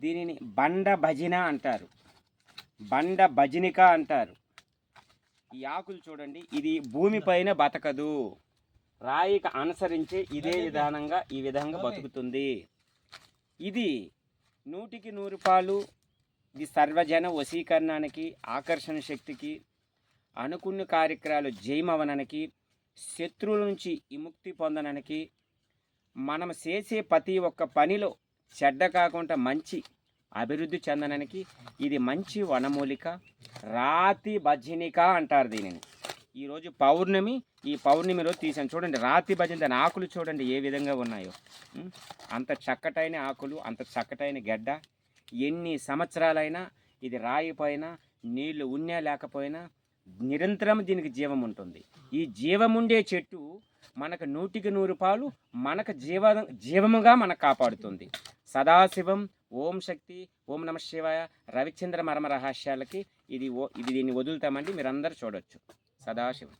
దీనిని బండ భజిన అంటారు, బండ భజినిక అంటారు. ఈ ఆకులు చూడండి, ఇది భూమిపైన బతకదు, రాయికి అనుసరించి ఈ విధంగా బతుకుతుంది. ఇది 100కి 100 పాలు. ఇది సర్వజన వశీకరణానికి, ఆకర్షణ శక్తికి, అనుకున్న కార్యక్రమాలు జయమవనానికి, శత్రువుల నుంచి విముక్తి పొందడానికి, మనం చేసే ప్రతి ఒక్క పనిలో చెడ్డ కాకుండా మంచి అభివృద్ధి చెందడానికి ఇది మంచి వనమూలిక. రాతి భజనిక అంటారు దీనిని. ఈరోజు పౌర్ణమి, ఈ పౌర్ణమి రోజు తీసాను చూడండి. రాతి భజన, దాని ఆకులు చూడండి ఏ విధంగా ఉన్నాయో. అంత చక్కటైన ఆకులు, అంత చక్కటైన గడ్డ. ఎన్ని సంవత్సరాలైనా ఇది రాయి పైన నీళ్లు ఉన్నా లేకపోయినా నిరంతరం దీనికి జీవం ఉంటుంది. ఈ జీవముండే చెట్టు మనకు 100కి 100 పాలు మనకు జీవముగా మనకు కాపాడుతుంది. సదాశివం. ఓం శక్తి. ఓం నమ శివాయ. రవిచంద్ర మర్మ రహస్యాలకి ఇది దీన్ని వదులుతామండి, మీరందరూ చూడొచ్చు. సదాశివం.